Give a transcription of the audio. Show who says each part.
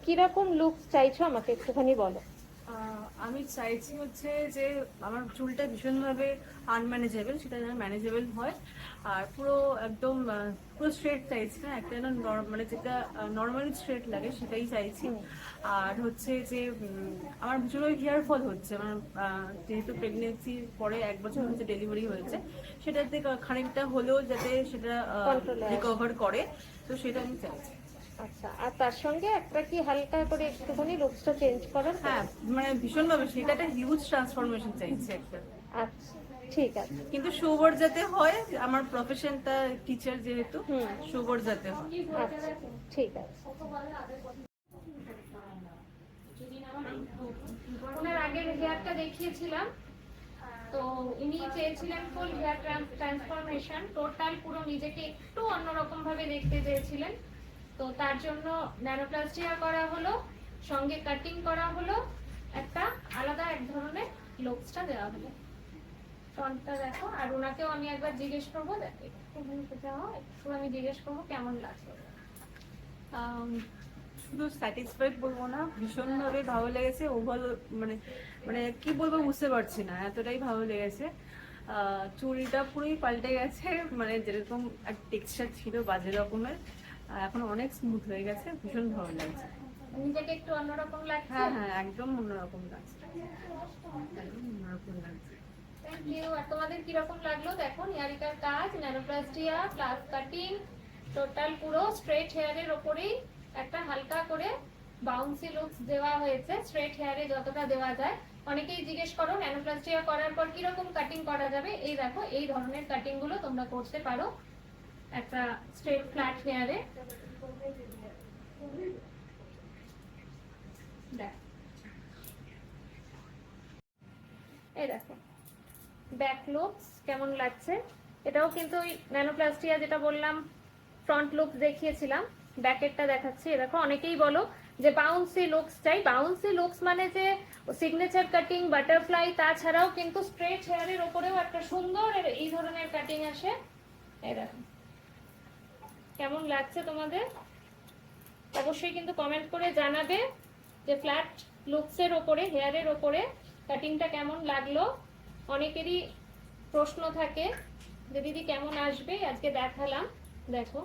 Speaker 1: কিরকম লুক চাইছো আমাকে একটুখানি বলো।
Speaker 2: আমি চাইছি হচ্ছে যে আমার চুলটা ভীষণভাবে আনম্যানেজেবল, সেটা যেন ম্যানেজেবল হয়। আর পুরো একদম পুরো স্ট্রেট চাইছি না, একটা যেন মানে যেটা নর্মালি স্ট্রেট লাগে সেটাই চাইছি। আর হচ্ছে যে আমার ভীষণভাবে হেয়ার ফল হচ্ছে, আমার যেহেতু প্রেগনেন্সির পরে 1 বছর হচ্ছে ডেলিভারি হয়েছে, সেটাতে খানিকটা হলেও যাতে সেটা রিকভার করে, তো সেটা আমি চাইছি।
Speaker 1: আচ্ছা, আর তার সঙ্গে একটা কি হালকা করে একটুখানি লুকসটা চেঞ্জ করার?
Speaker 2: হ্যাঁ, মানে ভীষণভাবে সেটা একটা হিউজ ট্রান্সফরমেশন চাইছে একটা।
Speaker 1: আচ্ছা, ঠিক আছে।
Speaker 2: কিন্তু সুবর যাতে হয়, আমার প্রফেশনটা টিচার যেহেতু, সুবর যাতে হয়।
Speaker 1: আচ্ছা, ঠিক আছে। ওনার আগের হেয়ারটা দেখিয়েছিলাম, তো ইনি চেয়েছিলেন ফুল হেয়ার ট্রান্সফরমেশন, টোটাল পুরো নিজেকে একটু অন্যরকম ভাবে দেখতে চেয়েছিলেন। তো তার জন্য ন্যানোপ্লাস্টিয়া করা হলো, সঙ্গে কাটিং করা হলো, একটা আলাদা এক ধরনের লুকসটা দেওয়া হলো। ফ্রন্টটা দেখো, আর ওনাকেও আমি একবার জিজ্ঞেস করবো, দেখো একটু আমি জিজ্ঞেস করবো কেমন লাগছে।
Speaker 2: শুধু স্যাটিসফাইড বলবো না, ভীষণভাবে ভালো লেগেছে। ওভার মানে মানে কি বলবো বুঝতে পারছি না, এতটাই ভালো লেগেছে। চুলটা পুরোই পাল্টে গেছে, মানে যেরকম এক টেক্সচার ছিল বাজে রকমের, এখন অনেক স্মুথ হয়ে গেছে, ভীষণ ভালো লাগছে।
Speaker 1: নিজেকে একটু অন্যরকম লাগছে?
Speaker 2: হ্যাঁ হ্যাঁ, একদম অন্যরকম লাগছে, একদম অন্যরকম লাগছে।
Speaker 1: Thank you. আর তোমাদের কিরকম লাগলো দেখো, নিহারিকার কাজ, ন্যানোপ্লাস্টিয়া প্লাস কাটিং, টোটাল পুরো স্ট্রেট হেয়ারের ওপরেই একটা হালকা করে বাউন্সি লুকস দেওয়া হয়েছে, স্ট্রেট হেয়ারে যতটা দেওয়া যায়। অনেকেই জিজ্ঞেস করো ন্যানোপ্লাস্টিয়া করার পর কিরকম কাটিং করা যাবে। এই দেখো, এই ধরনের কাটিং গুলো তোমরা করতে পারো একটা স্ট্রেট ফ্ল্যাট হেয়ারে। এই দেখো ব্যাক লুকস কেমন লাগছে। এটাও কিন্তু ওই ন্যানোপ্লাস্টিয়া যেটা বললাম, ফ্রন্ট লুকস দেখিয়েছিলাম, ব্যাকেরটা দেখাচ্ছি। দেখো অনেকেই বলো যে বাউন্সি লুকস চাই। বাউন্সি লুকস মানে যে সিগনেচার কাটিং, বাটারফ্লাই, তাছাড়াও কিন্তু স্ট্রেট হেয়ারের ওপরেও একটা সুন্দর এই ধরনের কাটিং আসে। এই দেখো কেমন লাগছে তোমাদের, অবশ্যই কিন্তু কমেন্ট করে জানাবে যে ফ্ল্যাট লুকসের ওপরে, হেয়ারের ওপরে কাটিংটা কেমন লাগলো। অনেকেরই প্রশ্ন থাকে যে দিদি কেমন আসবে, আজকে দেখালাম। দেখো